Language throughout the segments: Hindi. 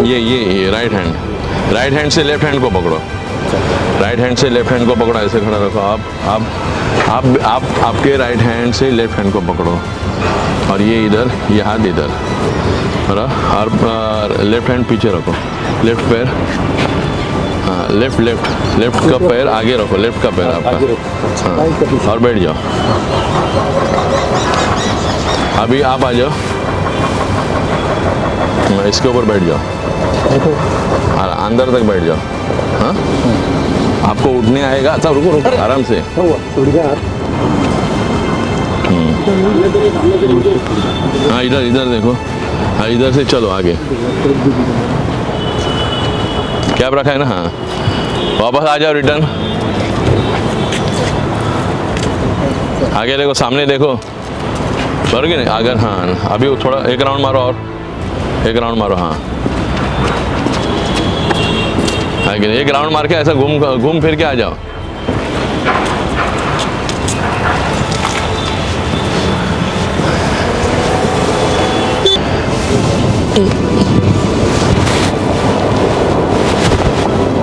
ये राइट हैंड से लेफ्ट हैंड को पकड़ो, राइट हैंड से लेफ्ट हैंड को पकड़ो, ऐसे खड़ा रखो। आप आपके राइट हैंड से लेफ्ट हैंड को पकड़ो और ये इधर, ये हाथ इधर, और लेफ्ट हैंड पीछे रखो, लेफ्ट पैर, हाँ लेफ्ट का पैर आगे रखो, लेफ्ट का पैर आपका, हाँ, और बैठ जाओ। अभी आप आ जाओ, इसके ऊपर बैठ जाओ, अंदर तक बैठ जाओ। हाँ, आपको उठने आएगा? अच्छा रुको आराम से। हाँ इधर देखो, हाँ इधर से चलो आगे, कैप रखा है ना? हाँ, वापस आ जाओ, रिटर्न आगे देखो, सामने देखो, करोगे नहीं अगर? हाँ, अभी थोड़ा एक राउंड मारो, और एक राउंड मारो। हाँ, आगे एक राउंड मार के ऐसा घूम फिर के आ जाओ।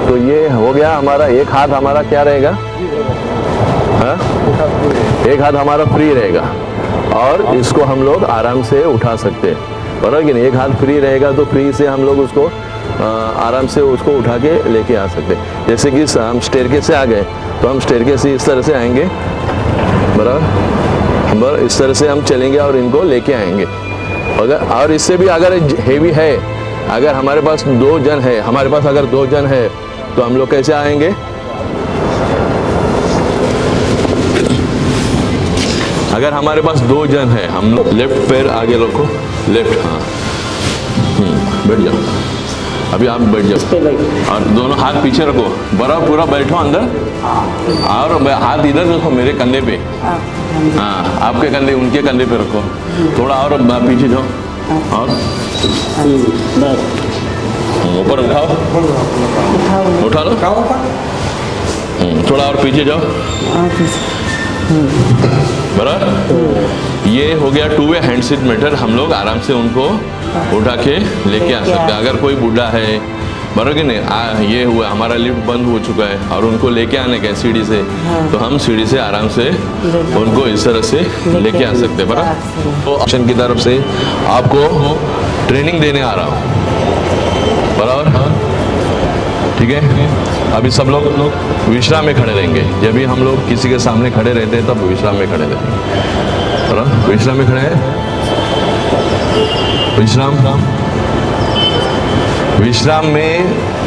तो ये हो गया हमारा, एक हाथ हमारा क्या रहेगा? हाँ? एक हाथ हमारा फ्री रहेगा और इसको हम लोग आराम से उठा सकते हैं, बराबर कि नहीं? एक हाथ फ्री रहेगा तो फ्री से हम लोग उसको आराम से उसको उठा के लेके आ सकते हैं। जैसे कि हम स्टेयरकेस से आ गए तो हम स्टेयरकेस से इस तरह से आएंगे, बराबर, इस तरह से हम चलेंगे और इनको लेके आएंगे। अगर और इससे भी अगर हेवी है, अगर हमारे पास दो जन है, अगर 2 जन है तो हम लोग कैसे आएंगे? अगर हमारे पास 2 जन है, हम लोग लेफ्ट पैर आगे रखो, लेफ्ट, हाँ, बैठ जाओ। अभी आप बैठ जाओ और दोनों हाथ पीछे रखो, बराबर पूरा बैठो अंदर, और हाथ इधर रखो मेरे कंधे पे, हाँ, आपके कंधे उनके कंधे पे रखो, थोड़ा और पीछे जाओ, और ऊपर उठा लो, थोड़ा और पीछे जाओ, बराबर। ये हो गया 2 वे हैंड सिट मेथड। हम लोग आराम से उनको उठा के लेके आ सकते हैं। अगर कोई बूढ़ा है, बराबर कि नहीं, ये हुआ हमारा लिफ्ट बंद हो चुका है और उनको लेके आने का सीढ़ी से, तो हम सीढ़ी से आराम से उनको इस तरह से लेके आ सकते हैं, बराबर। तो ऑप्शन की तरफ से आपको ट्रेनिंग देने आ रहा हूँ, बराबर, ठीक है। अभी सब लोग विश्राम में खड़े रहेंगे। जब भी हम लोग किसी के सामने खड़े रहते हैं तब विश्राम में खड़े रहेंगे, बराबर। विश्राम में खड़े हैं, विश्राम में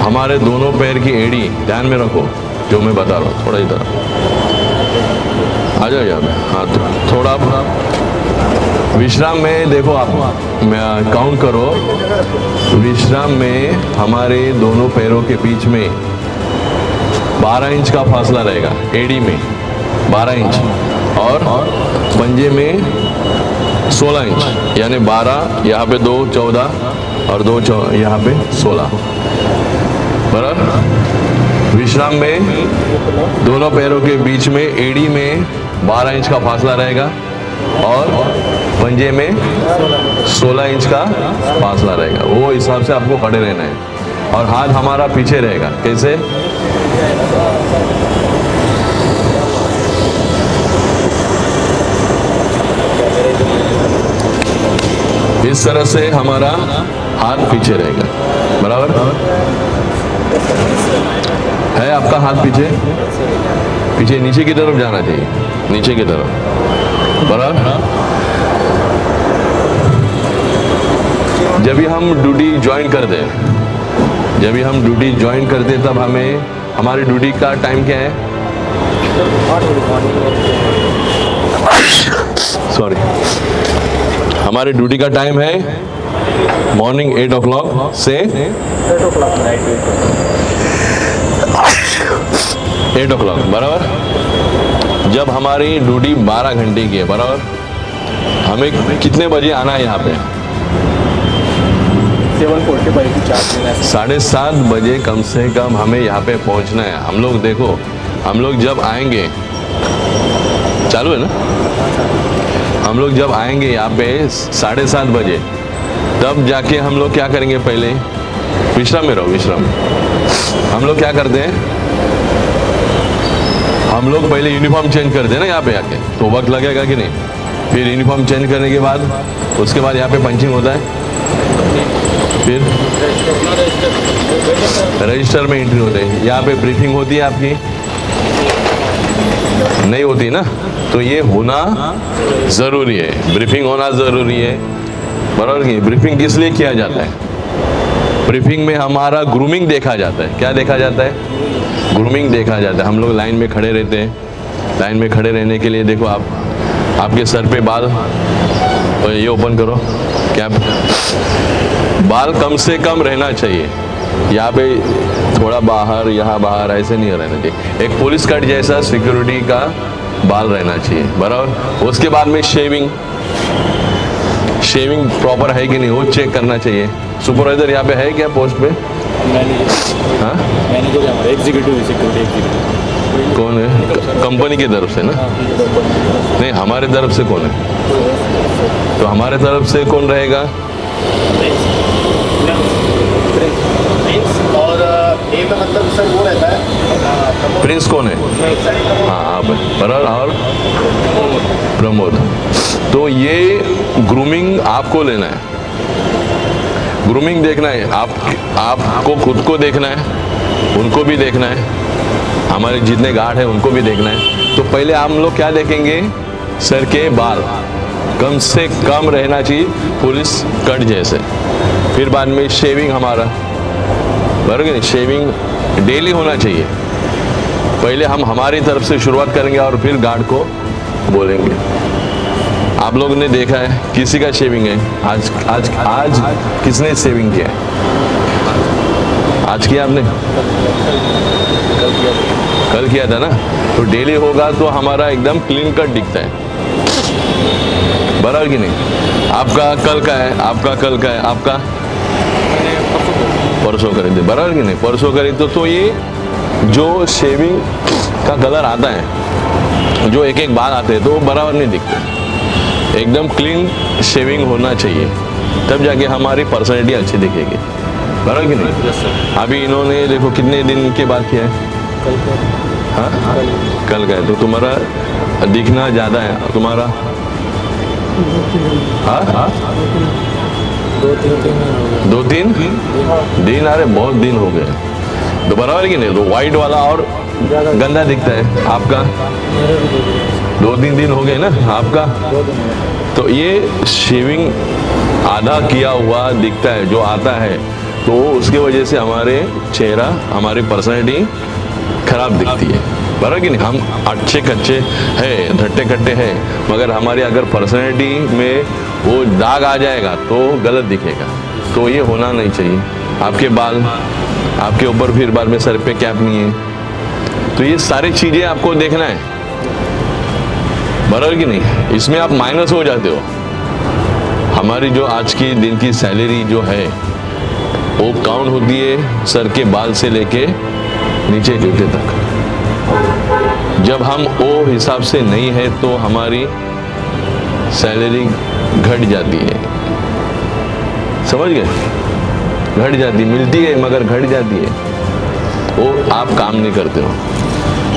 हमारे दोनों पैर की एड़ी ध्यान में रखो, जो मैं बता रहा हूँ। थोड़ा इधर आ जाओ यहाँ पे, हाँ, थोड़ा विश्राम में देखो, आप मैं काउंट करो। विश्राम में हमारे दोनों पैरों के बीच में 12 इंच का फासला रहेगा, एड़ी में 12 इंच और पंजे में 16 इंच, यानी 12 यहाँ पे 2 14 और 2 यहाँ पे 16, बराबर। विश्राम में दोनों पैरों के बीच में एड़ी में 12 इंच का फासला रहेगा और पंजे में 16 इंच का फासला रहेगा। वो हिसाब से आपको खड़े रहना है और हाथ हमारा पीछे रहेगा। कैसे? इस तरह से हमारा हाथ पीछे रहेगा, बराबर है। आपका हाथ पीछे नीचे की तरफ जाना चाहिए, नीचे की तरफ, बराबर। जब भी हम ड्यूटी ज्वाइन करते हैं, तब हमें हमारी ड्यूटी का टाइम क्या है? सॉरी, हमारी ड्यूटी का टाइम है मॉर्निंग 8 o'clock से 8 o'clock, बराबर। जब हमारी ड्यूटी 12 घंटे की है, बराबर, हमें कितने बजे आना है यहाँ पे? 7:30 बजे कम से कम हमें यहाँ पे पहुँचना है। हम लोग देखो, हम लोग जब आएंगे, चालू है ना, हम लोग जब आएंगे यहाँ पे 7:30 बजे, तब जाके हम लोग क्या करेंगे? पहले विश्राम में रहो, विश्राम। हम लोग क्या करते हैं, हम लोग पहले यूनिफॉर्म चेंज करते हैं ना यहाँ पे आके, तो वक्त लगेगा कि नहीं। फिर यूनिफॉर्म चेंज करने के बाद उसके बाद यहाँ पे पंचिंग होता है, फिर रजिस्टर में एंट्री होती है, यहाँ पे ब्रीफिंग होती है आपकी, नहीं होती ना, तो ये होना ज़रूरी है, ब्रीफिंग होना ज़रूरी है, बराबर की। ब्रीफिंग किस लिए किया जाता है? ब्रीफिंग में हमारा ग्रूमिंग देखा जाता है। क्या देखा जाता है? ग्रूमिंग देखा जाता है। हम लोग लाइन में खड़े रहते हैं, लाइन में खड़े रहने के लिए देखो आप, आपके सर पे बाल, और ये ओपन करो, क्या बाल कम से कम रहना चाहिए, यहाँ पे थोड़ा बाहर, यहाँ बाहर, ऐसे नहीं रहना चाहिए। एक पुलिस कट जैसा सिक्योरिटी का बाल रहना चाहिए, बराबर। उसके बाद में शेविंग, शेविंग प्रॉपर है कि नहीं वो चेक करना चाहिए। सुपरवाइजर यहाँ पे है क्या पोस्ट पे? हाँ, मैनेजर हमारा एग्जीक्यूटिव सिक्योरिटी एग्जीक्यूटिव। कौन है? कंपनी की तरफ से ना? नहीं, हमारे तरफ से कौन है? तो हमारे तरफ से कौन रहेगा? और ए का मतलब सर वो रहता है, प्रिंस कौन है? हाँ आप हैं, बराबर। और प्रमोद। तो ये ग्रूमिंग आपको लेना है, ग्रूमिंग देखना है, आपको खुद को देखना है, उनको भी देखना है, हमारे जितने गार्ड हैं उनको भी देखना है। तो पहले हम लोग क्या देखेंगे? सर के बाल कम से कम रहना चाहिए, पुलिस कट जैसे। फिर बाद में शेविंग हमारा, बराबर, शेविंग डेली होना चाहिए। पहले हम हमारी तरफ से शुरुआत करेंगे और फिर गार्ड को बोलेंगे। आप लोगों ने देखा है किसी का शेविंग है, आज आज आज किसने शेविंग किया है? आज किया आपने? कल किया था ना? तो डेली होगा तो हमारा एकदम क्लीन कट दिखता है, बराबर कि नहीं? आपका कल का है, आपका कल का है, आपका परसों करे थे, बराबर कि नहीं? परसों करे तो ये जो शेविंग का कलर आता है, जो एक एक बाल आते हैं, तो वो बराबर नहीं दिखते। एकदम क्लीन शेविंग होना चाहिए, तब जाके हमारी पर्सनैलिटी अच्छी दिखेगी, बराबर कि नहीं? अभी इन्होंने देखो कितने दिन के बाद किया है? हाँ, कल का है, तो तुम्हारा दिखना ज़्यादा है, तुम्हारा हाँ 2-3 दिन, अरे बहुत दिन हो गए, तो बराबर कि नहीं? तो वाइट वाला और गंदा दिखता है, आपका 2-3 दिन हो गए ना आपका। तो ये शेविंग आधा किया हुआ दिखता है, जो आता है, तो उसके वजह से हमारे चेहरा, हमारी पर्सनैलिटी खराब दिखती है, बराबर कि नहीं? हम अच्छे कच्चे हैं, धट्टे कट्टे हैं, मगर हमारी अगर पर्सनैलिटी में वो दाग आ जाएगा तो गलत दिखेगा। तो ये होना नहीं चाहिए। आपके बाल, आपके ऊपर फिर बाद में सर पे कैप नहीं है, तो ये सारी चीज़ें आपको देखना है, बराबर कि नहीं? इसमें आप माइनस हो जाते हो। हमारी जो आज की दिन की सैलरी जो है वो काउंट होती है सर के बाल से लेके नीचे जूते तक। जब हम वो हिसाब से नहीं है तो हमारी सैलरी घट जाती है, समझ गए? घट जाती, मिलती है मगर घट जाती है, वो आप काम नहीं करते हो,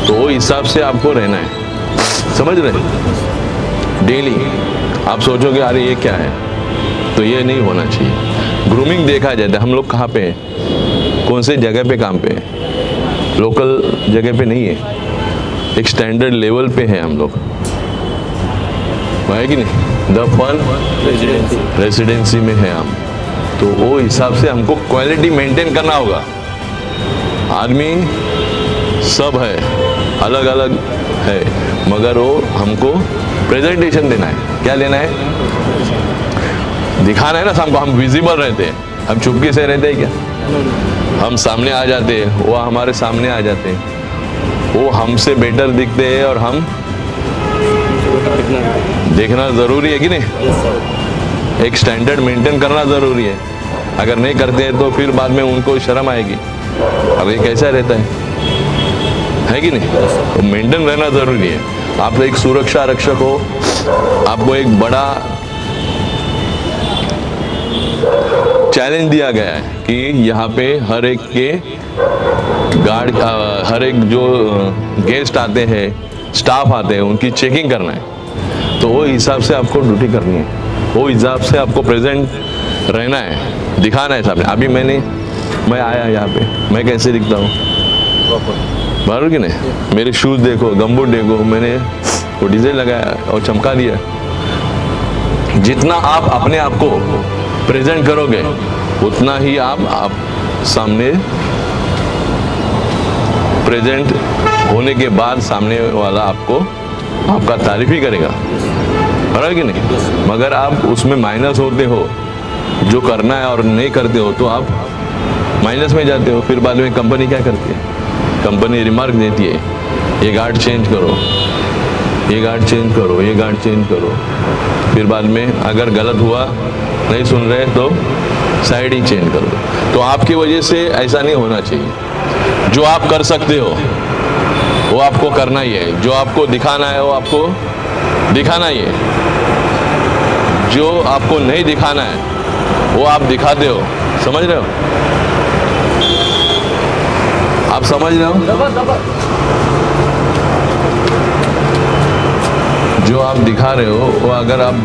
तो वो हिसाब से आपको रहना है, समझ रहे? डेली आप सोचोगे अरे ये क्या है, तो ये नहीं होना चाहिए। ग्रूमिंग देखा जाता है। हम लोग कहाँ पे हैं, कौन से जगह पे काम पे है? लोकल जगह पे नहीं है, एक स्टैंडर्ड लेवल पे है हम लोग, है कि नहीं? द फन रेसिडेंसी में है हम, तो वो हिसाब से हमको क्वालिटी मेंटेन करना होगा। आदमी सब है, अलग अलग है, मगर वो हमको प्रेजेंटेशन देना है। क्या लेना है? दिखाना है ना हमको, हम विजिबल रहते हैं, हम चुपके से रहते हैं क्या? हम सामने आ जाते हैं, वो हमारे सामने आ जाते हैं, वो हमसे बेटर दिखते हैं और हम देखना ज़रूरी है कि नहीं? एक स्टैंडर्ड मेंटेन करना ज़रूरी है। अगर नहीं करते हैं तो फिर बाद में उनको शर्म आएगी, अब ये कैसा रहता है कि नहीं? तो मेंटेन रहना ज़रूरी है। आप एक सुरक्षा रक्षक हो, आपको एक बड़ा चैलेंज दिया गया है कि यहाँ पे हर एक के हर एक जो गेस्ट आते हैं, स्टाफ आते हैं, उनकी चेकिंग करना है। तो वो हिसाब से आपको ड्यूटी करनी है, वो हिसाब से आपको प्रेजेंट रहना है, दिखाना है सामने। अभी मैं आया यहाँ पे, मैं कैसे दिखता हूँ बराबर कि नहीं? मेरे शूज़ देखो, गमबूट देखो, मैंने वो डीजल लगाया और चमका दिया। जितना आप अपने आप को प्रेजेंट करोगे उतना ही आप सामने प्रेजेंट होने के बाद सामने वाला आपका तारीफ ही करेगा, बराबर कि नहीं? मगर आप उसमें माइनस होते हो, जो करना है और नहीं करते हो, तो आप माइनस में जाते हो। फिर बाद में कंपनी क्या करती है? कंपनी रिमार्क देती है, ये गार्ड चेंज करो, ये गार्ड चेंज करो, ये गार्ड चेंज करो। फिर बाद में अगर गलत हुआ, नहीं सुन रहे, तो साइड ही चेंज कर दो। तो आपकी वजह से ऐसा नहीं होना चाहिए। जो आप कर सकते हो वो आपको करना ही है, जो आपको दिखाना है वो आपको दिखाना ही है, जो आपको नहीं दिखाना है वो आप दिखाते हो। समझ रहे हो? आप समझ रहे हो? जो आप दिखा रहे हो वो अगर आप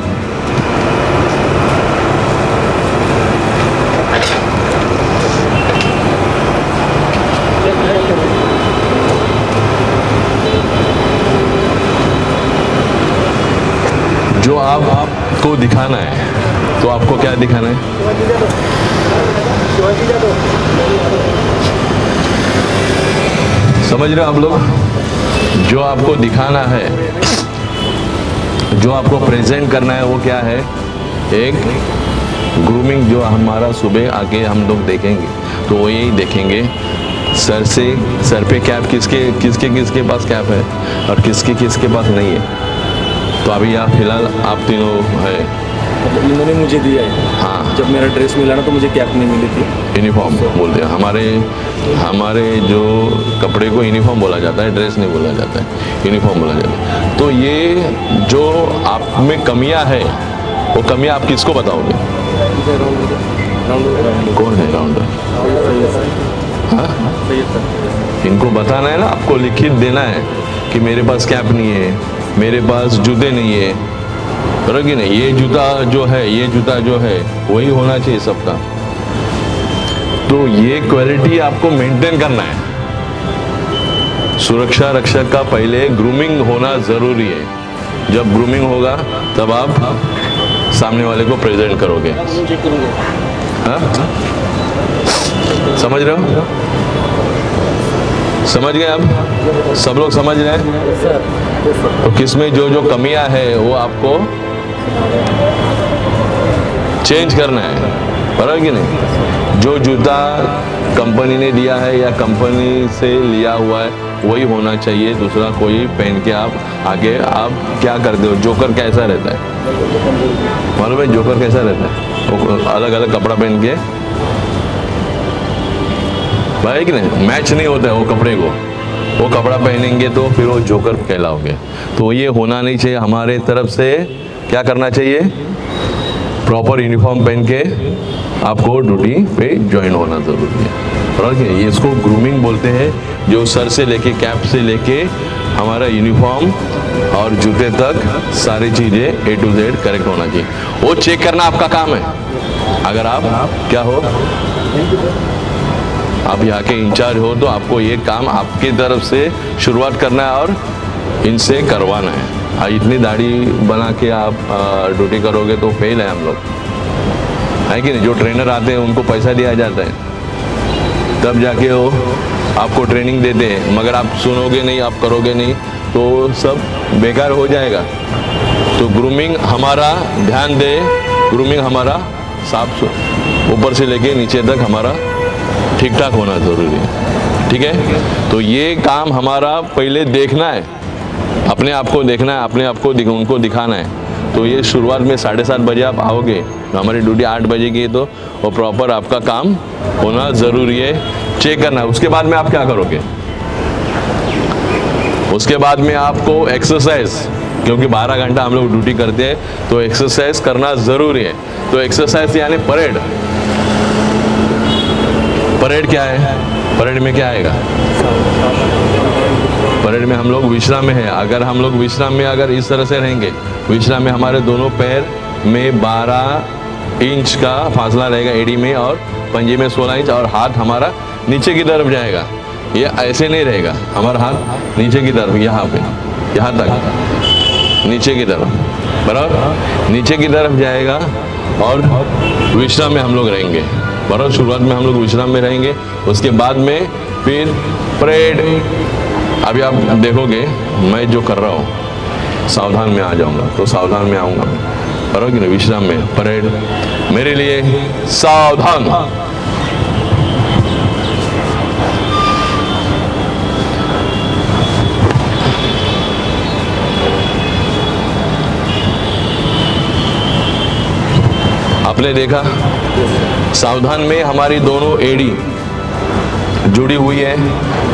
जो आपको दिखाना है, तो आपको क्या दिखाना है? समझ रहे हो आप लोग? जो आपको दिखाना है, जो आपको प्रेजेंट करना है, वो क्या है? एक ग्रूमिंग जो हमारा सुबह आके हम लोग देखेंगे, तो वो यही देखेंगे सर पे कैप किसके पास कैप है और किसके पास नहीं है। तो अभी आप फिलहाल आप तीनों है, मतलब इन्होंने मुझे दिया है। हाँ, जब मेरा ड्रेस मिला ना तो मुझे कैप नहीं मिली थी। यूनिफॉर्म बोलते हैं हमारे जो कपड़े को यूनिफॉर्म बोला जाता है, ड्रेस नहीं बोला जाता है, यूनिफॉर्म बोला जाता है। तो ये जो आप में कमियां है, वो कमियां आप किसको बताओगे? कौन है राउंडर? हाँ, इनको बताना है ना, आपको लिखित देना है कि मेरे पास कैप नहीं है, मेरे पास जूते नहीं है, बराबर कि नहीं? ये जूता जो है वही होना चाहिए सबका। तो ये क्वालिटी आपको मेंटेन करना है। सुरक्षा रक्षक का पहले ग्रूमिंग होना जरूरी है। जब ग्रूमिंग होगा तब आप सामने वाले को प्रेजेंट करोगे। हाँ? समझ रहे हो? समझ गए आप? सब लोग समझ रहे हैं? तो किसमें जो कमियां है वो आपको चेंज करना है, बराबर कि नहीं? जो जूता कंपनी ने दिया है या कंपनी से लिया हुआ है वही होना चाहिए, दूसरा कोई पहन के आप आगे आप क्या करते हो? जोकर कैसा रहता है मालूम है? जोकर कैसा रहता है? वो अलग अलग कपड़ा पहन के, भाई कि नहीं, मैच नहीं होता है वो कपड़े को, वो कपड़ा पहनेंगे तो फिर वो जोकर कहलाओगे। तो ये होना नहीं चाहिए। हमारे तरफ से क्या करना चाहिए? प्रॉपर यूनिफॉर्म पहन के आपको ड्यूटी पे ज्वाइन होना जरूरी है, और ये इसको ग्रूमिंग बोलते हैं। जो सर से लेके कैप से लेके हमारा यूनिफॉर्म और जूते तक सारी चीज़ें A to Z करेक्ट होना चाहिए। वो चेक करना आपका काम है। अगर आप क्या हो, आप यहाँ के इंचार्ज हो, तो आपको ये काम आपकी तरफ से शुरुआत करना है और इनसे करवाना है। इतनी दाढ़ी बना के आप ड्यूटी करोगे तो फेल है हम लोग, है कि नहीं? जो ट्रेनर आते हैं उनको पैसा दिया जाता है, तब जाके वो आपको ट्रेनिंग देते हैं, मगर आप सुनोगे नहीं, आप करोगे नहीं, तो सब बेकार हो जाएगा। तो ग्रूमिंग हमारा ध्यान दे, ग्रूमिंग हमारा साफ ऊपर से लेके नीचे तक हमारा ठीक ठाक होना ज़रूरी है, ठीक है? तो ये काम हमारा पहले देखना है, अपने आप को देखना है, अपने आप को उनको दिखाना है। तो ये शुरुआत में 7:30 बजे आप आओगे, तो हमारी ड्यूटी 8 बजे की है, तो वो प्रॉपर आपका काम होना ज़रूरी है, चेक करना है। उसके बाद में आप क्या करोगे? उसके बाद में आपको एक्सरसाइज क्योंकि 12 घंटा हम लोग ड्यूटी करते हैं तो एक्सरसाइज करना ज़रूरी है। तो एक्सरसाइज यानी परेड। परेड क्या है? परेड में क्या आएगा? परेड में हम लोग विश्राम में है। अगर हम लोग विश्राम में अगर इस तरह से रहेंगे, विश्राम में हमारे दोनों पैर में 12 इंच का फासला रहेगा एड़ी में, और पंजे में 16 इंच, और हाथ हमारा नीचे की तरफ जाएगा। ये ऐसे नहीं रहेगा, हमारा हाथ नीचे की तरफ, यहाँ पे, यहाँ तक नीचे की तरफ, बराबर नीचे की तरफ जाएगा। और विश्राम में हम लोग रहेंगे, बराबर। शुरुआत में हम लोग विश्राम में रहेंगे, उसके बाद में फिर परेड। अभी आप देखोगे मैं जो कर रहा हूँ, सावधान में आ जाऊँगा, तो सावधान में आऊँगा मैं, बराबर कि नहीं? विश्राम में परेड, मेरे लिए सावधान। आपने देखा सावधान में हमारी दोनों एड़ी जुड़ी हुई है,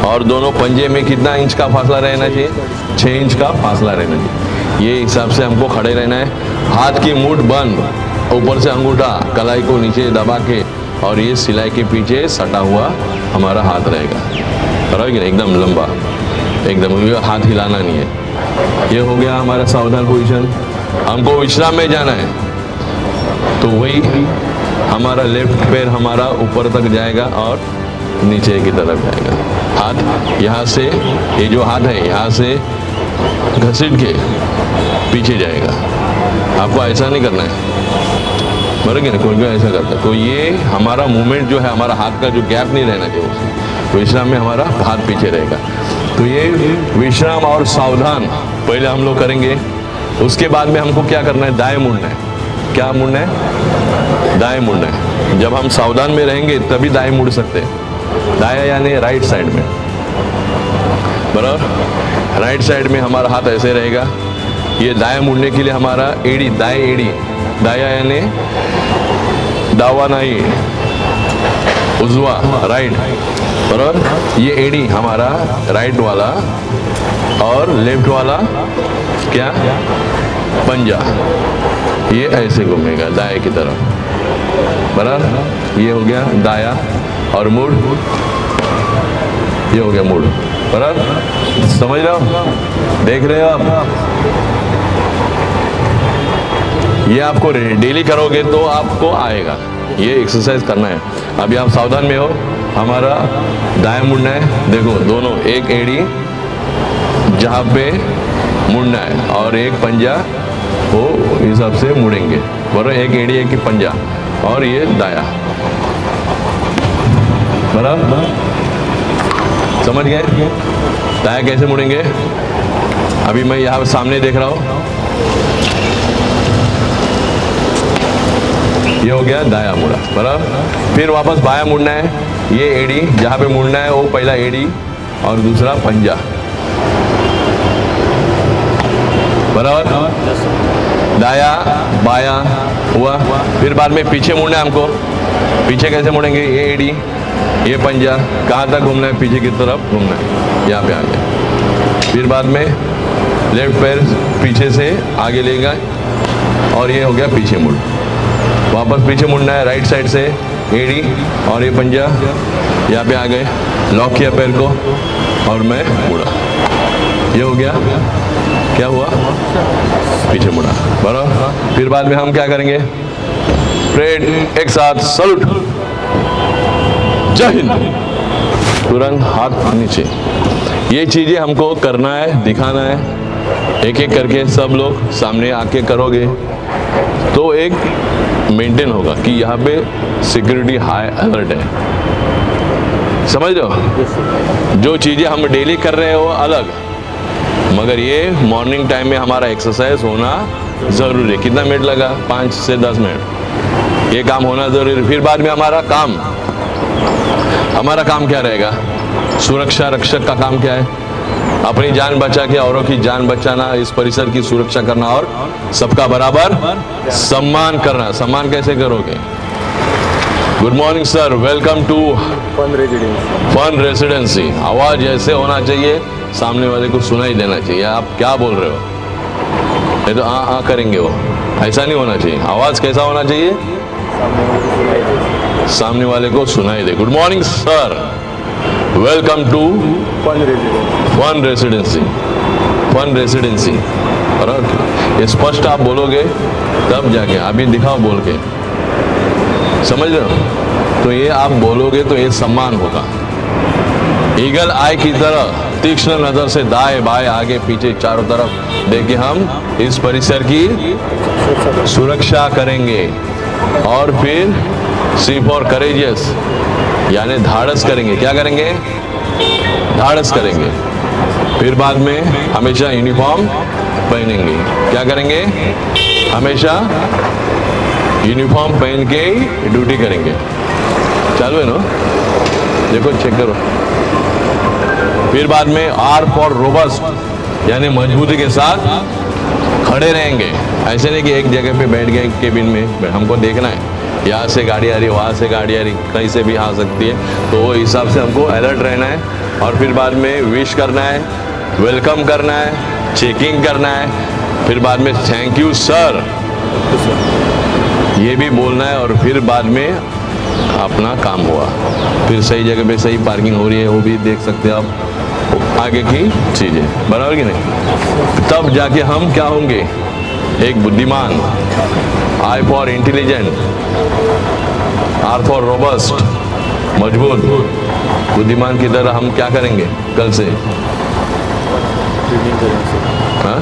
और दोनों पंजे में कितना इंच का फासला रहना चाहिए? 6 इंच का फासला रहना चाहिए। ये हिसाब से हमको खड़े रहना है। हाथ की मुठ बंद, ऊपर से अंगूठा कलाई को नीचे दबा के, और ये सिलाई के पीछे सटा हुआ हमारा हाथ रहेगा, बराबर कि नहीं? एकदम लंबा, एकदम, हाथ हिलाना नहीं है। ये हो गया हमारा सावधान पोजीशन। हमको विश्राम में जाना है, तो वही हमारा लेफ्ट पैर हमारा ऊपर तक जाएगा और नीचे की तरफ जाएगा। हाथ यहाँ से, ये जो हाथ है यहाँ से घसीट के पीछे जाएगा। आपको ऐसा नहीं करना है, बराबर कि नहीं? कोई ऐसा करता है तो ये हमारा मूवमेंट जो है, हमारा हाथ का जो गैप नहीं रहना चाहिए उसमें। तो विश्राम में हमारा हाथ पीछे रहेगा। तो ये विश्राम और सावधान पहले हम लोग करेंगे। उसके बाद में हमको क्या करना है? दाएं मुड़ना है। क्या मुड़ना है? दाएं मुड़ना है। जब हम सावधान में रहेंगे तभी दाएं मुड़ सकते हैं। दाएं यानी राइट साइड में, बराबर। राइट साइड में हमारा हाथ ऐसे रहेगा। ये दाएं मुड़ने के लिए हमारा एड़ी, दाएं एड़ी, दाया यानी दावा नहीं, उजवा, राइट, बराबर। ये एड़ी हमारा राइट वाला, और लेफ्ट वाला क्या? पंजा। ये ऐसे घूमेगा दाएं की तरफ, बराबर। ये हो गया दाया, और मुड़, ये हो गया मुड़, बराबर। समझ रहे हो? देख रहे हो आप? ये आपको डेली करोगे तो आपको आएगा। ये एक्सरसाइज करना है। अभी आप सावधान में हो, हमारा दाएं मुड़ना है। देखो दोनों, एक एड़ी जहाँ पे मुड़ना है, और एक पंजा वो हिसाब से मुड़ेंगे, बराबर। एक एड़ी, एक पंजा, और ये दाया, बराबर। समझ गए? दाया कैसे मुड़ेंगे? अभी मैं यहाँ सामने देख रहा हूँ, ये हो गया दाया मुड़ा, बराबर। फिर वापस बाया मुड़ना है। ये एड़ी जहाँ पे मुड़ना है वो पहला एड़ी, और दूसरा पंजा, बराबर। दाया बाया हुआ। फिर बाद में पीछे मुड़ना है हमको। पीछे कैसे मुड़ेंगे? ये एड़ी, ये पंजा, कहाँ तक घूमना है? पीछे की तरफ घूमना है, यहाँ पे आ गया। फिर बाद में लेफ्ट पैर पीछे से आगे लेगा, और ये हो गया पीछे मुड़। वापस पीछे मुड़ना है राइट साइड से, एड़ी और ये पंजा, यहाँ पे आ गए, लॉक किया पैर को, और मैं मुड़ा। ये हो गया, क्या हुआ? पीछे मुड़ा, बराबर। फिर बाद में हम क्या करेंगे? परेड, एक साथ सलूट, जय हिंद, तुरंत हाथ नीचे। ये चीजें हमको करना है, दिखाना है। एक एक करके सब लोग सामने आके करोगे तो एक मेंटेन होगा कि यहाँ पे सिक्योरिटी हाई अलर्ट है। समझ लो, जो चीजें हम डेली कर रहे हैं वो अलग, मगर ये मॉर्निंग टाइम में हमारा एक्सरसाइज होना जरूरी है। कितना मिनट लगा? 5 से 10 मिनट। ये काम होना जरूरी है। फिर बाद में हमारा काम क्या रहेगा? सुरक्षा रक्षक का काम क्या है? अपनी जान बचा के औरों की जान बचाना, इस परिसर की सुरक्षा करना, और सबका बराबर सम्मान करना। सम्मान कैसे करोगे? Good morning sir, welcome to fun residency. आवाज ऐसे होना चाहिए, सामने वाले को सुनाई देना चाहिए आप क्या बोल रहे हो। ये तो आ करेंगे वो, ऐसा नहीं होना चाहिए। आवाज़ कैसा होना चाहिए? सामने वाले को सुनाई दे। Good morning sir, welcome to fun residency. Fun residency बराबर, ये स्पष्ट आप बोलोगे तब जाके, अभी दिखाओ बोल के, समझ रहे हो? तो ये आप बोलोगे तो ये सम्मान होगा। ईगल आई की तरह तीक्ष्ण नजर से दाएं बाएं आगे पीछे चारों तरफ देख के हम इस परिसर की सुरक्षा करेंगे। और फिर सी फॉर करेजियस, यानी धाड़स करेंगे। क्या करेंगे? धाड़स करेंगे। फिर बाद में हमेशा यूनिफॉर्म पहनेंगे। क्या करेंगे? हमेशा यूनिफॉर्म पहन के ही ड्यूटी करेंगे। चालू है ना? देखो चेक करो। फिर बाद में आर फॉर रोबस्ट, यानी मजबूती के साथ खड़े रहेंगे। ऐसे नहीं कि एक जगह पे बैठ गए केबिन में, हमको देखना है यहाँ से गाड़ी आ रही है, वहाँ से गाड़ी आ रही, कहीं से भी आ सकती है। तो वो हिसाब से हमको अलर्ट रहना है। और फिर बाद में विश करना है, वेलकम करना है, चेकिंग करना है। फिर बाद में थैंक यू सर ये भी बोलना है। और फिर बाद में अपना काम हुआ। फिर सही जगह पे सही पार्किंग हो रही है वो भी देख सकते हैं आप, आगे की चीज़ें, बराबर कि नहीं? तब जाके हम क्या होंगे? एक बुद्धिमान, I for intelligent, R for robust, मजबूत बुद्धिमान की तरह हम क्या करेंगे कल से? हाँ?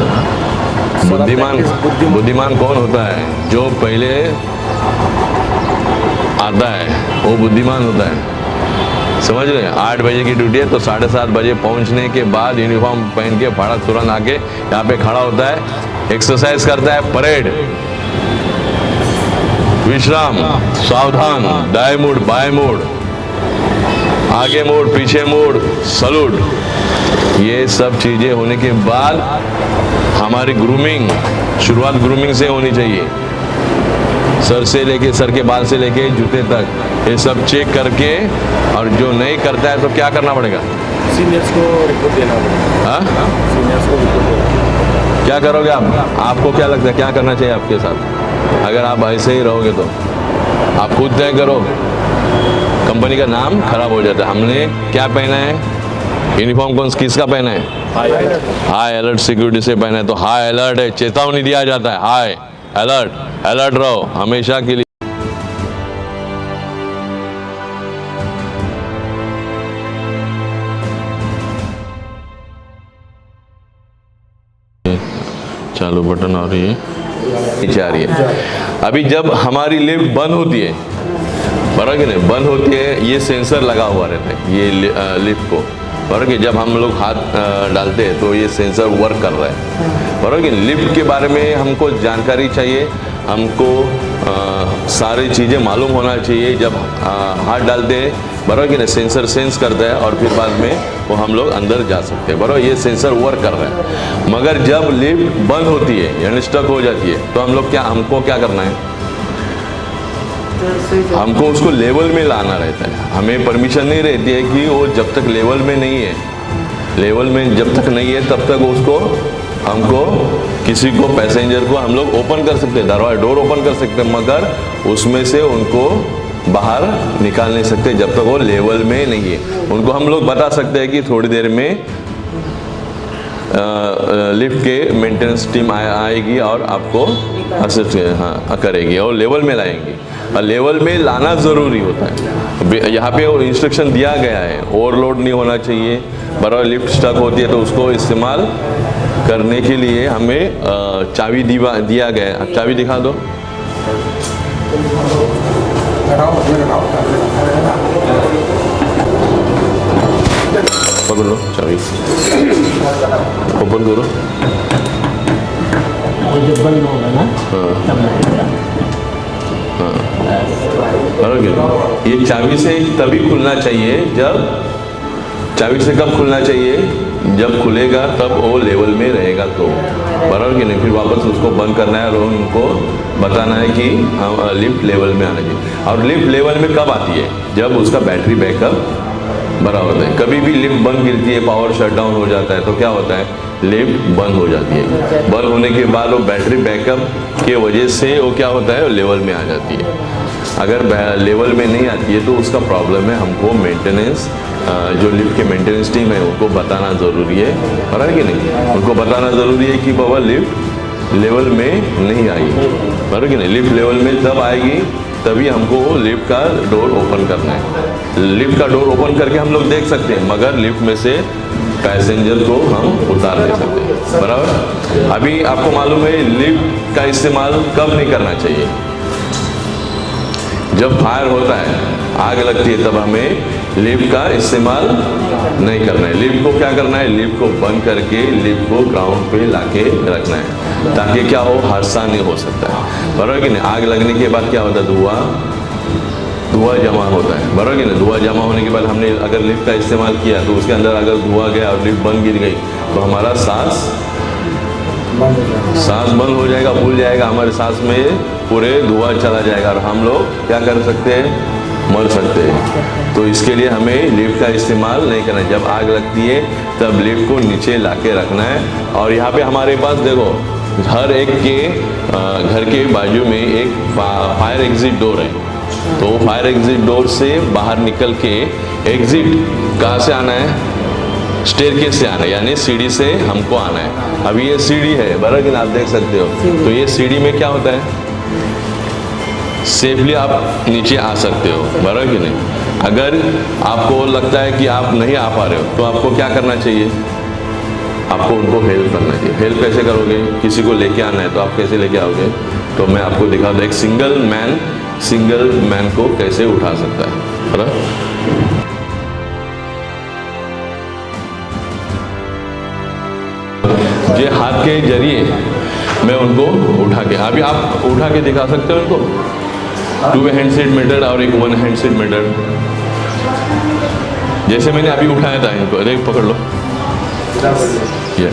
बुद्धिमान कौन होता है? जो पहले आता है वो बुद्धिमान होता है। समझ रहे हैं? 8 बजे की ड्यूटी है तो 7:30 बजे पहुंचने के बाद यूनिफॉर्म पहन के भाड़ा तुरंत आके यहाँ पे खड़ा होता है, एक्सरसाइज करता है, परेड, विश्राम, सावधान, दाएं मुड़ बाएं मुड़, आगे मुड़ पीछे मुड़, सलूट। ये सब चीजें होने के बाद हमारी ग्रूमिंग, शुरुआत ग्रूमिंग से होनी चाहिए। सर से लेके, सर के बाल से लेके जूते तक ये सब चेक करके, और जो नहीं करता है तो क्या करना पड़ेगा? सीनियर्स को रिपोर्ट देना पड़ेगा। हाँ? सीनियर्स को रिपोर्ट देना। क्या करोगे आप? आपको क्या लगता है क्या करना चाहिए आपके साथ? अगर आप ऐसे ही रहोगे तो आप खुद तय करो, कंपनी का नाम खराब हो जाता है। हमने क्या पहना है? यूनिफॉर्म कौन किसका पहना है? हाई अलर्ट सिक्योरिटी से पहना है, तो हाई अलर्ट है, चेतावनी दिया जाता है, हाई अलर्ट, अलर्ट रहो हमेशा के लिए। चालू बटन आ रही है, नीचे आ रही है। अभी जब हमारी लिफ्ट बंद होती है, बराबर कि नहीं, बंद होती है, ये सेंसर लगा हुआ रहता है ये लिफ्ट को, बराबर कि जब हम लोग हाथ डालते हैं तो ये सेंसर वर्क कर रहा है। बराबर कि लिफ्ट के बारे में हमको जानकारी चाहिए, हमको सारी चीज़ें मालूम होना चाहिए। जब हाथ डालते हैं, बराबर कि नहीं, सेंसर सेंस करता है और फिर बाद में वो हम लोग अंदर जा सकते हैं। बराबर, ये सेंसर वर्क कर रहा है। मगर जब लिफ्ट बंद होती है यानी स्टक हो जाती है तो हम लोग हमको क्या करना है? हमको उसको लेवल में लाना रहता है। हमें परमिशन नहीं रहती है कि वो जब तक लेवल में नहीं है, लेवल में जब तक नहीं है तब तक उसको, हमको किसी को, पैसेंजर को हम लोग ओपन कर सकते हैं, दरवाजा डोर ओपन कर सकते हैं, मगर उसमें से उनको बाहर निकाल नहीं सकते जब तक वो लेवल में नहीं है। उनको हम लोग बता सकते हैं कि थोड़ी देर में लिफ्ट के मेंटेनेंस टीम आएगी और आपको असिस्ट करेगी और लेवल में लाएंगी। और लेवल में लाना ज़रूरी होता है। यहाँ पे वो इंस्ट्रक्शन दिया गया है, ओवरलोड नहीं होना चाहिए। बराबर लिफ्ट स्टक होती है तो उसको इस्तेमाल करने के लिए हमें चाबी दिया गया है। चाबी दिखा दो। पकड़ लो चाबी, ओपन करो। जब बंद होगा ना तब लगेगा। बराबर, ये चाबी से तभी खुलना चाहिए जब, चाबी से कब खुलना चाहिए? जब खुलेगा तब वो लेवल में रहेगा तो, बराबर कि नहीं? फिर वापस उसको बंद करना है और उनको बताना है कि लिफ्ट लेवल में आना चाहिए। और लिफ्ट लेवल में कब आती है? जब उसका बैटरी बैकअप बराबर है। कभी भी लिफ्ट बंद गिरती है, पावर शट डाउन हो जाता है, तो क्या होता है, लिफ्ट बंद हो जाती है। बंद होने के बाद वो बैटरी बैकअप के वजह से वो क्या होता है, लेवल में आ जाती है। अगर लेवल में नहीं आती है तो उसका प्रॉब्लम है। हमको मेंटेनेंस, जो लिफ्ट के मेंटेनेंस टीम है उनको बताना ज़रूरी है, बराबर कि नहीं, उनको बताना ज़रूरी है कि बाबा लिफ्ट लेवल में नहीं आई, बराबर कि नहीं। लिफ्ट लेवल में तब आएगी तभी हमको लिफ्ट का डोर ओपन करना है। लिफ्ट का डोर ओपन करके हम लोग देख सकते हैं, मगर लिफ्ट में से पैसेंजर को हम उतार नहीं सकते, बराबर। अभी आपको मालूम है लिफ्ट का इस्तेमाल कब नहीं करना चाहिए, जब फायर होता है, आग लगती है, तब हमें लिफ्ट का इस्तेमाल नहीं करना है। लिफ्ट को क्या करना है, लिफ्ट को बंद करके लिफ्ट को ग्राउंड पे लाके रखना है, ताकि क्या हो, हादसा नहीं हो सकता है, बराबर कि नहीं। आग लगने के बाद क्या होता है, धुआं जमा होता है, बराबर कि नहीं। धुआं जमा होने के बाद हमने अगर लिफ्ट का इस्तेमाल किया तो उसके अंदर अगर धुआं गया और लिफ्ट बंद गिर गई तो हमारा सांस बंद हो जाएगा, भूल जाएगा, हमारे सांस में पूरे धुआं चला जाएगा और हम लोग क्या कर सकते हैं, मर सकते हैं। तो इसके लिए हमें लिफ्ट का इस्तेमाल नहीं करना है। जब आग लगती है तब लिफ्ट को नीचे लाके रखना है। और यहाँ पे हमारे पास देखो, हर एक के घर के बाजू में एक फायर एग्जिट डोर है। तो फायर एग्जिट डोर से बाहर निकल के एग्जिट कहाँ से आना है, स्टेयरकेस से आना है, यानी सीढ़ी से हमको आना है। अभी ये सीढ़ी है, बराबर कि आप देख सकते हो। तो ये सीढ़ी में क्या होता है, सेफली आप नीचे आ सकते हो, बराबर कि नहीं। अगर आपको लगता है कि आप नहीं आ पा रहे हो तो आपको क्या करना चाहिए, आपको उनको हेल्प करना चाहिए। हेल्प कैसे करोगे, किसी को लेके आना है तो आप कैसे लेके आओगे, तो मैं आपको दिखा दूँ, एक सिंगल मैन को कैसे उठा सकता है, बराबर। ये हाथ के जरिए मैं उनको उठा के, अभी आप उठा के दिखा सकते हो उनको। 2 हैंड सीट मेथड और एक 1 हैंड सीट मेथड, जैसे मैंने अभी उठाया था इनको, अरे पकड़ लो ये,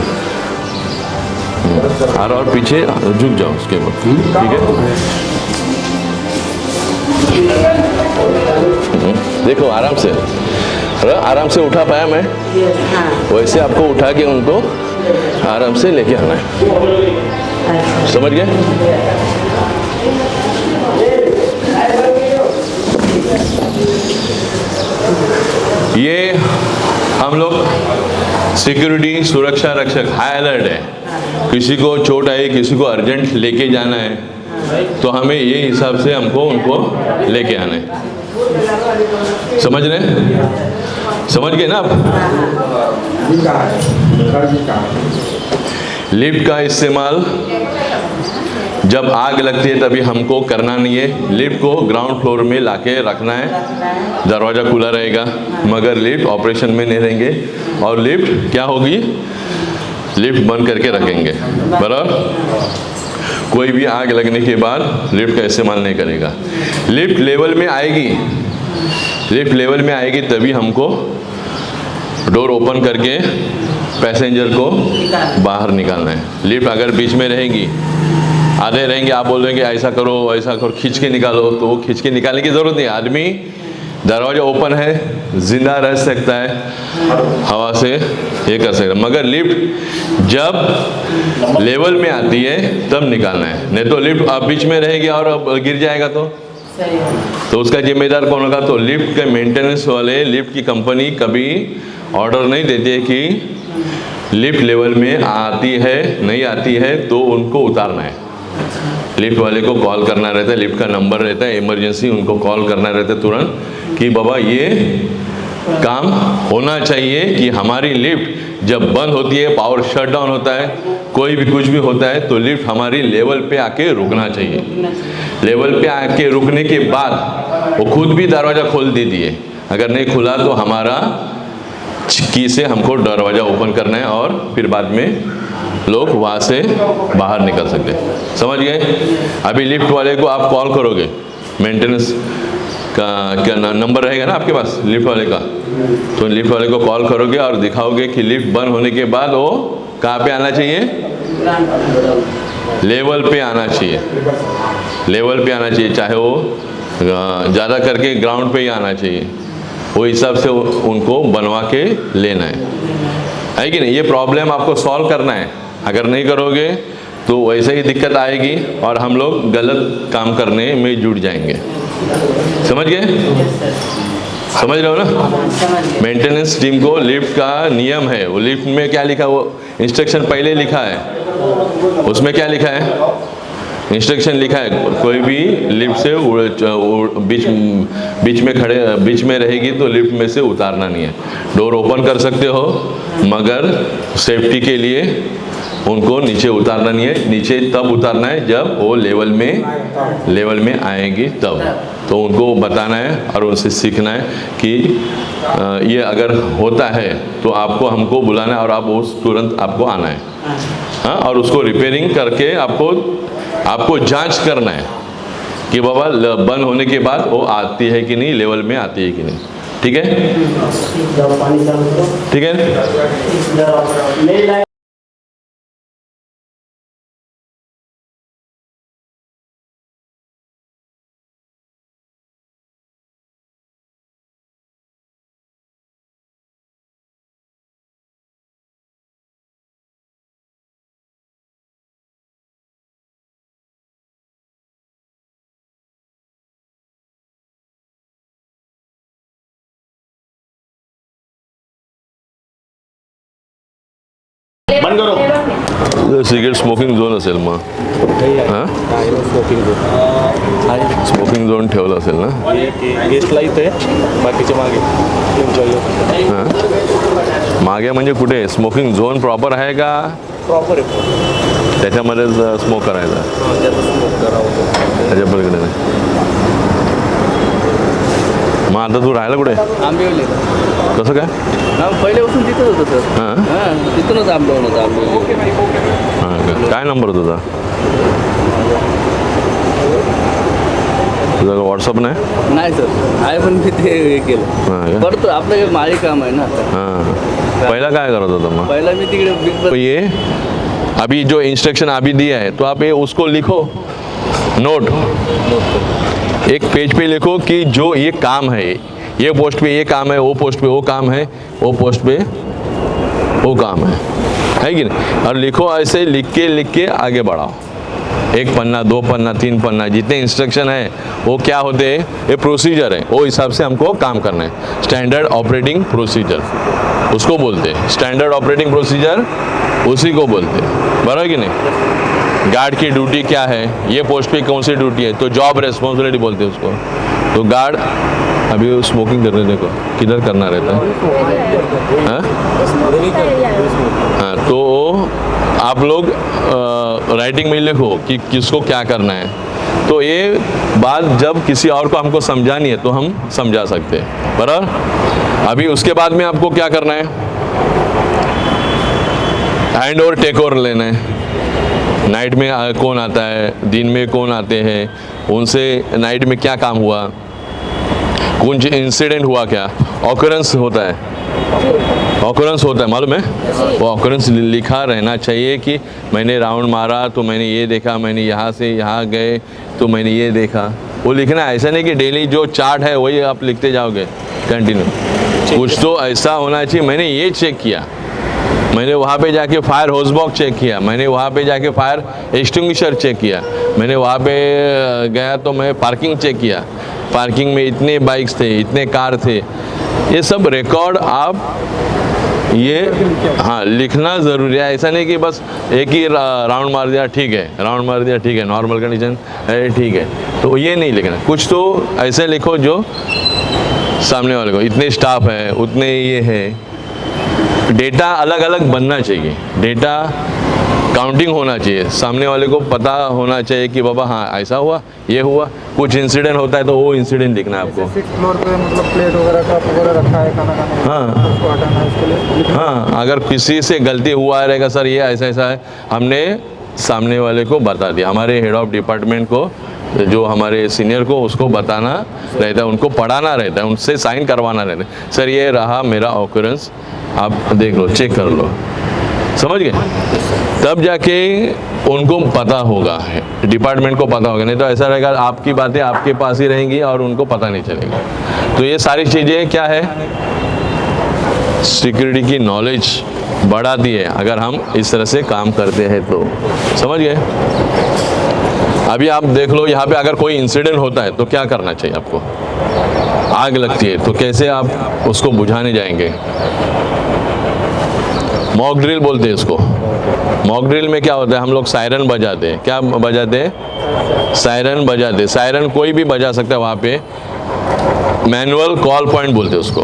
और पीछे झुक जाओ उसके बाद, ठीक है। देखो आराम से उठा पाया मैं, वैसे आपको उठा के उनको आराम से लेके आना है, समझ गए। ये हम लोग सिक्योरिटी, सुरक्षा रक्षक, हाई अलर्ट है। किसी को चोट आई, किसी को अर्जेंट लेके जाना है तो हमें ये हिसाब से हमको उनको लेके आना है, समझ गए ना आप। लिफ्ट का इस्तेमाल जब आग लगती है तभी हमको करना नहीं है। लिफ्ट को ग्राउंड फ्लोर में लाके रखना है, दरवाज़ा खुला रहेगा, मगर लिफ्ट ऑपरेशन में नहीं रहेंगे। और लिफ्ट क्या होगी, लिफ्ट बंद करके रखेंगे, बराबर। कोई भी आग लगने के बाद लिफ्ट का इस्तेमाल नहीं करेगा। लिफ्ट लेवल में आएगी तभी हमको डोर ओपन करके पैसेंजर को बाहर निकालना है। लिफ्ट अगर बीच में रहेगी, आधे रहेंगे, आप बोल देंगे ऐसा करो खींच के निकालो, तो वो खींच के निकालने की ज़रूरत नहीं। आदमी दरवाजा ओपन है, जिंदा रह सकता है, हवा से ये कर सकता है। मगर लिफ्ट जब लेवल में आती है तब निकालना है, नहीं तो लिफ्ट आप बीच में रहेगी और अब गिर जाएगा तो उसका जिम्मेदार कौन होगा। तो लिफ्ट के मेंटेनेंस वाले, लिफ्ट की कंपनी कभी ऑर्डर नहीं देती है कि लिफ्ट लेवल में आती है नहीं आती है तो उनको उतारना है। लिफ्ट वाले को कॉल करना रहता है, लिफ्ट का नंबर रहता है, इमरजेंसी उनको कॉल करना रहता है तुरंत कि बाबा ये काम होना चाहिए कि हमारी लिफ्ट जब बंद होती है, पावर शट डाउन होता है, कोई भी कुछ भी होता है तो लिफ्ट हमारी लेवल पे आके रुकना चाहिए। लेवल पे आके रुकने के बाद वो खुद भी दरवाज़ा खोल देती है, अगर नहीं खुला तो हमारा की से हमको दरवाज़ा ओपन करना है और फिर बाद में लोग वहाँ से बाहर निकल सकते हैं, समझ गए। अभी लिफ्ट वाले को आप कॉल करोगे, मेंटेनेंस का क्या नंबर रहेगा ना आपके पास लिफ्ट वाले का, तो लिफ्ट वाले को कॉल करोगे और दिखाओगे कि लिफ्ट बंद होने के बाद वो कहाँ पे आना चाहिए, लेवल पे आना चाहिए, लेवल पे आना चाहिए, चाहे वो ज़्यादा करके ग्राउंड पे ही आना चाहिए। वो हिसाब से उनको बनवा के लेना है कि नहीं। ये प्रॉब्लम आपको सॉल्व करना है, अगर नहीं करोगे तो वैसे ही दिक्कत आएगी और हम लोग गलत काम करने में जुट जाएंगे। समझ गए? समझ रहे हो ना? मेंटेनेंस टीम को लिफ्ट का नियम है, वो लिफ्ट में क्या लिखा, वो इंस्ट्रक्शन पहले लिखा है, उसमें क्या लिखा है, इंस्ट्रक्शन लिखा है, कोई भी लिफ्ट से बीच में रहेगी तो लिफ्ट में से उतारना नहीं है। डोर ओपन कर सकते हो मगर सेफ्टी के लिए उनको नीचे उतारना नहीं है। नीचे तब उतारना है जब वो लेवल में आएंगी तब। तो उनको बताना है और उनसे सीखना है कि ये अगर होता है तो आपको हमको बुलाना है और आप उस तुरंत आपको आना है। हाँ, और उसको रिपेयरिंग करके आपको जांच करना है कि बाबा बंद होने के बाद वो आती है कि नहीं, लेवल में आती है कि नहीं। ठीक है? ठीक है। बंद करो। सिगरेट स्मोकिंग झोन असेल मग, हां स्मोकिंग झोन ठेवला असेल ना? गेस्टला इथे, बाकीचे मागे एन्जॉय हां, मागे म्हणजे कुठे? स्मोकिंग झोन प्रॉपर आहे का? प्रॉपर आहे, त्याच्यामध्ये स्मोक करायचा, त्याच्या पलीकडे नाही। मग आता तू राहायला कुठे? आंबेवली। कसं काय? हां, पहिल्यापासून तिथंच होतं सर। हां हां, तिथूनच आंबेवून होतं आंबेवली। हां का? काय नंबर तुझा? तुझा व्हॉट्सअप नाही? नाही सर, आहे पण मी ते हे केलं। हां का? करतो, आपलं हे माळी काम आहे ना आता। हां, पहिला काय करत होता मग? पहिला मी तिकडे बिग तो ये अभी जो इंस्ट्रक्शन अभी दिया है तो आप ये उसको लिखो, नोट एक पेज पे लिखो कि जो ये काम है, ये पोस्ट पे ये काम है, वो पोस्ट पे वो काम है, वो पोस्ट पे वो काम है कि नहीं? और लिखो, ऐसे लिख के आगे बढ़ाओ। 1 पन्ना, 2 पन्ना, 3 पन्ना, जितने इंस्ट्रक्शन है वो क्या होते हैं, ये प्रोसीजर है, वो हिसाब से हमको काम करना है। स्टैंडर्ड ऑपरेटिंग प्रोसीजर उसको बोलते हैं, स्टैंडर्ड ऑपरेटिंग प्रोसीजर उसी को बोलते हैं, बराबर कि नहीं? गार्ड की ड्यूटी क्या है, ये पोस्ट पे कौन सी ड्यूटी है, तो जॉब रेस्पॉन्सिबिलिटी बोलते हैं उसको। तो गार्ड अभी वो स्मोकिंग करने देखो किधर करना रहता है। हाँ हाँ, तो आप लोग राइटिंग में लिखो कि किसको क्या करना है। तो ये बात जब किसी और को हमको समझानी है तो हम समझा सकते हैं, बराबर। अभी उसके बाद में आपको क्या करना है, हैंड ओवर टेक ओवर लेना है। नाइट में कौन आता है, दिन में कौन आते हैं, उनसे नाइट में क्या काम हुआ, कौन इंसिडेंट हुआ, क्या ऑकरेंस होता है, ऑकरेंस होता है मालूम है? वो ऑकरेंस लिखा रहना चाहिए कि मैंने राउंड मारा तो मैंने ये देखा, मैंने यहाँ से यहाँ गए तो मैंने ये देखा, वो लिखना है। ऐसा नहीं कि डेली जो चार्ट है वही आप लिखते जाओगे कंटिन्यू। कुछ तो ऐसा होना चाहिए, मैंने ये चेक किया, मैंने वहाँ पे जाके फायर होस बॉक्स चेक किया, मैंने वहाँ पे जाके फायर एक्सटिंग्विशर चेक किया, मैंने वहाँ पे गया तो मैं पार्किंग चेक किया, पार्किंग में इतने बाइक्स थे, इतने कार थे, ये सब रिकॉर्ड आप ये हाँ लिखना ज़रूरी है। ऐसा नहीं कि बस एक ही राउंड मार दिया ठीक है, राउंड मार दिया ठीक है, नॉर्मल कंडीशन है ठीक है, तो ये नहीं लिखना। कुछ तो ऐसे लिखो जो सामने वाले को, इतने स्टाफ है, उतने ये है, डेटा अलग अलग बनना चाहिए, डेटा काउंटिंग होना चाहिए, सामने वाले को पता होना चाहिए कि बाबा हाँ ऐसा हुआ, ये हुआ, कुछ इंसिडेंट होता है तो वो इंसिडेंट लिखना है आपको। फ्लोर पे मतलब प्लेट वगैरह का वगैरह रखा है खाना खाने का, हाँ उसको हटाना है, उसके लिए हाँ, अगर किसी से गलती हुआ रहेगा सर ये ऐसा ऐसा है, हमने सामने वाले को बता दिया, हमारे हेड ऑफ डिपार्टमेंट को, जो हमारे सीनियर को, उसको बताना रहता है, उनको पढ़ाना रहता है, उनसे साइन करवाना रहता है, सर ये रहा मेरा ऑकरेंस, आप देख लो, चेक कर लो, समझ गए? तब जाके उनको पता होगा, डिपार्टमेंट को पता होगा। नहीं तो ऐसा रहेगा आपकी बातें आपके पास ही रहेंगी और उनको पता नहीं चलेगा। तो ये सारी चीज़ें क्या है, सिक्योरिटी की नॉलेज बढ़ाती है अगर हम इस तरह से काम करते हैं तो। समझ गए? अभी आप देख लो, यहाँ पे अगर कोई इंसिडेंट होता है तो क्या करना चाहिए आपको? आग लगती है तो कैसे आप उसको बुझाने जाएंगे? मॉक ड्रिल बोलते हैं इसको। मॉक ड्रिल में क्या होता है, हम लोग सायरन बजाते हैं। क्या बजाते हैं? सायरन बजाते हैं। सायरन कोई भी बजा सकता है वहाँ पे। मैनुअल कॉल पॉइंट बोलते हैं उसको।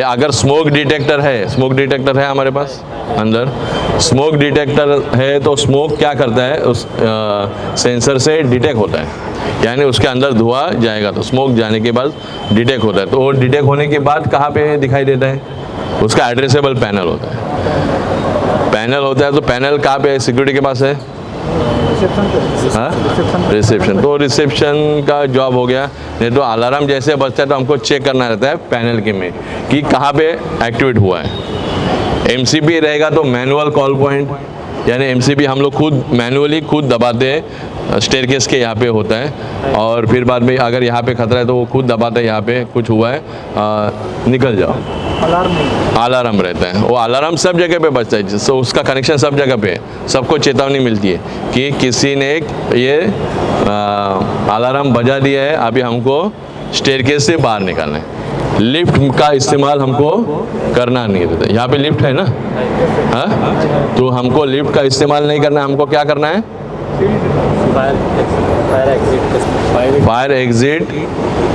अगर स्मोक डिटेक्टर है हमारे पास अंदर, स्मोक डिटेक्टर है तो स्मोक क्या करता है, उस सेंसर से डिटेक्ट होता है, यानी उसके अंदर धुआं जाएगा तो स्मोक जाने के बाद डिटेक्ट होता है। तो वो डिटेक्ट होने के बाद कहाँ पे दिखाई देता है? उसका एड्रेसेबल पैनल होता है। तो पैनल कहाँ पे है? सिक्योरिटी के पास है, रिसेप्शन। तो रिसेप्शन का जॉब हो गया। नहीं तो अलार्म जैसे बजता है तो हमको चेक करना रहता है पैनल के में कि कहाँ पे एक्टिवेट हुआ है। एमसीबी रहेगा तो मैनुअल कॉल पॉइंट, यानी एमसीबी हम लोग खुद मैनुअली खुद दबाते हैं, स्टेयरकेस के यहाँ पे होता है। और फिर बाद में अगर यहाँ पे खतरा है तो वो खुद दबाते हैं, यहाँ पे कुछ हुआ है निकल जाओ, अलार्म रहता है। वो अलार्म सब जगह पे बजता है, तो उसका कनेक्शन सब जगह पे, सबको चेतावनी मिलती है कि किसी ने ये अलार्म बजा दिया है, अभी हमको स्टेयरकेस से बाहर निकालना है। लिफ्ट का इस्तेमाल हमको करना नहीं रहता। यहाँ पे लिफ्ट है ना, हाँ, तो हमको लिफ्ट का इस्तेमाल नहीं करना। हमको क्या करना है? फायर एग्जिट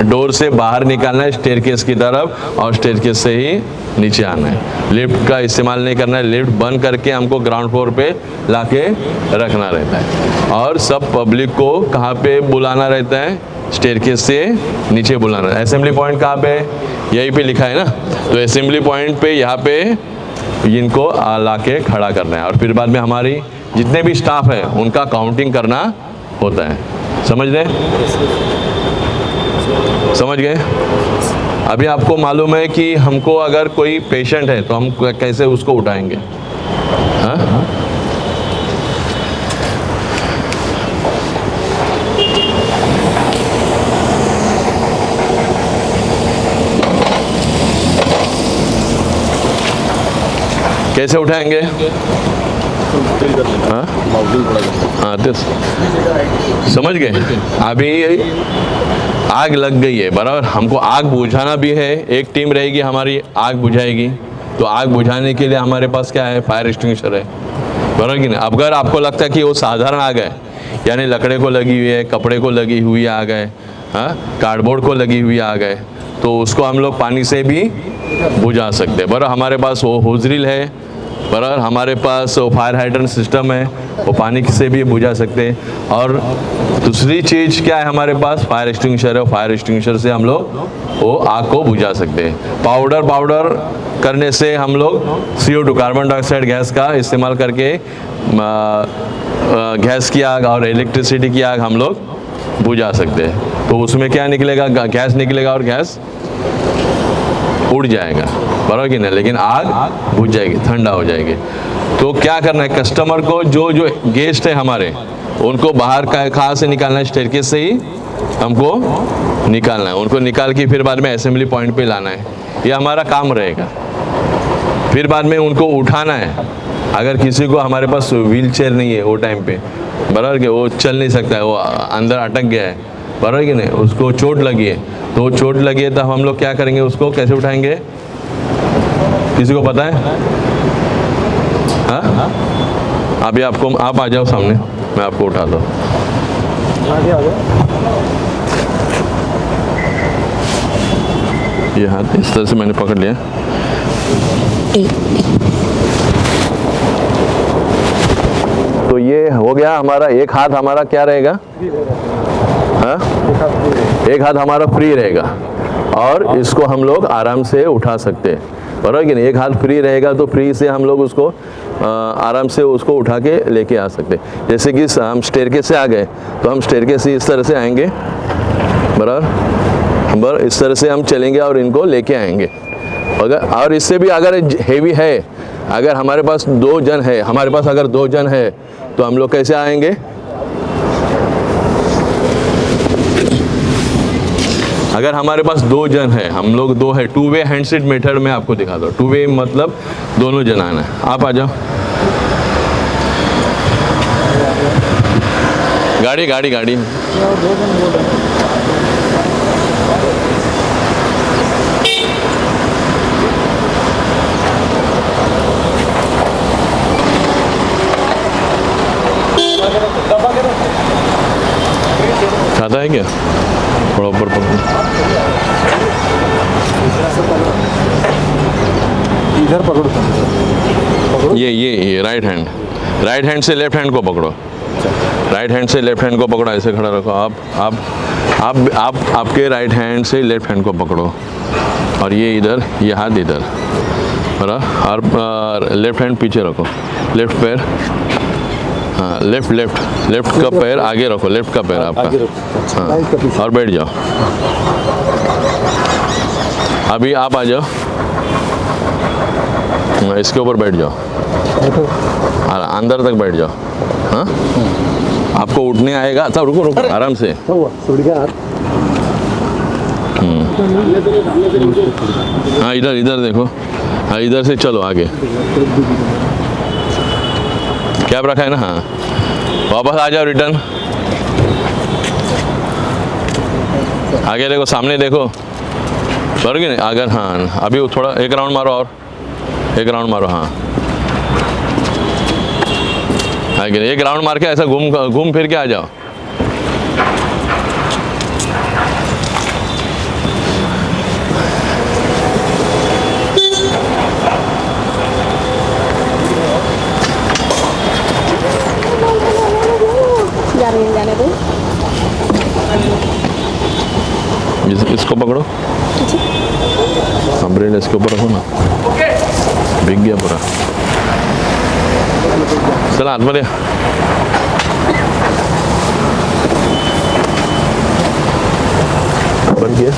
डोर से बाहर निकालना है स्टेयरकेस की तरफ, और स्टेयरकेस से ही नीचे आना है। लिफ्ट का इस्तेमाल नहीं करना है। लिफ्ट बंद करके हमको ग्राउंड फ्लोर पे लाके रखना रहता है। और सब पब्लिक को कहाँ पे बुलाना रहता है? स्टेयरकेस से नीचे बुलाना। असेंबली पॉइंट कहाँ पे? यहीं पे लिखा है ना। तो असेंबली पॉइंट पे यहाँ पे इनको लाके खड़ा करना है, और फिर बाद में हमारी जितने भी स्टाफ है उनका काउंटिंग करना होता है। समझ रहे? समझ गए? अभी आपको मालूम है कि हमको अगर कोई पेशेंट है तो हम कैसे उसको उठाएंगे? हाँ, कैसे उठाएंगे? हाँ, समझ गए? अभी आग लग गई है, बराबर, हमको आग बुझाना भी है। एक टीम रहेगी हमारी, आग बुझाएगी। तो आग बुझाने के लिए हमारे पास क्या है? फायर एक्सटिंग्विशर है, बराबर कि नहीं? अगर आपको लगता है कि वो साधारण आग है, यानी लकड़े को लगी हुई है, कपड़े को लगी हुई आग है, हाँ, कार्डबोर्ड को लगी हुई आग है, तो उसको हम लोग पानी से भी बुझा सकते हैं। बराबर, हमारे पास वो होजरिल है, बराबर, हमारे पास वो फायर हाइड्रेंट सिस्टम है, वो पानी से भी बुझा सकते हैं। और दूसरी चीज़ क्या है हमारे पास? फायर एक्सटिंग्विशर है। फायर एक्सटिंग्विशर से हम लोग वो आग को बुझा सकते हैं। पाउडर करने से हम लोग CO2 कार्बन डाइऑक्साइड गैस का इस्तेमाल करके गैस की आग और इलेक्ट्रिसिटी की आग हम लोग बुझा सकते हैं। तो उसमें क्या निकलेगा? गैस निकलेगा और गैस उड़ जाएगा, बराबर कि नहीं? लेकिन आग बुझ जाएगी, ठंडा हो जाएगी। तो क्या करना है? कस्टमर को, जो गेस्ट है हमारे, उनको बाहर कहाँ से निकालना है? स्टेयरकेस से ही हमको निकालना है। उनको निकाल के फिर बाद में असेंबली पॉइंट पे लाना है। ये हमारा काम रहेगा। फिर बाद में उनको उठाना है। अगर किसी को हमारे पास व्हील चेयर नहीं है वो टाइम पे, बराबर कि वो चल नहीं सकता है, वो अंदर अटक गया है, बराबर कि नहीं, उसको चोट लगी है, तो चोट लगी है तो हम लोग क्या करेंगे? उसको कैसे उठाएंगे? किसी को पता है? हाँ, अभी आपको, आप आ जाओ सामने, मैं आपको उठाता हूँ। ये हाथ इस तरह से मैंने पकड़ लिया। तो ये हो गया हमारा। एक हाथ हमारा क्या रहेगा? हाँ, एक हाथ हमारा फ्री रहेगा, और इसको हम लोग आराम से उठा सकते हैं, बराबर कि नहीं? एक हाथ फ्री रहेगा तो फ्री से हम लोग उसको आराम से उसको उठा के लेके आ सकते हैं। जैसे कि हम स्टेयरकेस से आ गए तो हम स्टेयरकेस से इस तरह से आएंगे, बराबर, इस तरह से हम चलेंगे और इनको लेके आएंगे। और इससे भी अगर हेवी है, अगर हमारे पास 2 जन है, हमारे पास अगर 2 जन है तो हम लोग कैसे आएंगे? अगर हमारे पास 2 जन है, हम लोग 2 है, 2 वे हैंड सीट मेथड में आपको दिखा दो। 2 वे मतलब दोनों जन आना है। आप आ जाओ। गाड़ी गाड़ी गाड़ी खाता है क्या? थोड़ा ऊपर पकड़ो। इधर पकड़ो। ये राइट हैंड से लेफ्ट हैंड को पकड़ो। राइट हैंड से लेफ्ट हैंड को पकड़ो, ऐसे खड़ा रखो। आप आपके राइट हैंड से लेफ्ट हैंड को पकड़ो और ये इधर, ये हाथ इधर और लेफ्ट हैंड पीछे रखो। लेफ्ट पैर, हाँ लेफ्ट का पैर आगे रखो। लेफ्ट का पैर आपका, हाँ, और बैठ जाओ। अभी आप आ जाओ, इसके ऊपर बैठ जाओ और अंदर तक बैठ जाओ। हाँ, आपको उठने आएगा। अच्छा रुको आराम से। हाँ इधर देखो। हाँ इधर से चलो आगे। कैप रखा है ना? हाँ, वापस आ जाओ, रिटर्न। आगे देखो, सामने देखो, बरोगे नहीं? अगर हाँ, अभी थोड़ा एक राउंड मारो और एक राउंड मारो। हाँ आगे एक राउंड मार के ऐसा घूम फिर के आ जाओ। जाने दो। इसको पकड़ो, अम्ब्रेला इसके ऊपर रखो ना। भीग गया पूरा। चला आतमध्ये। बंद किया।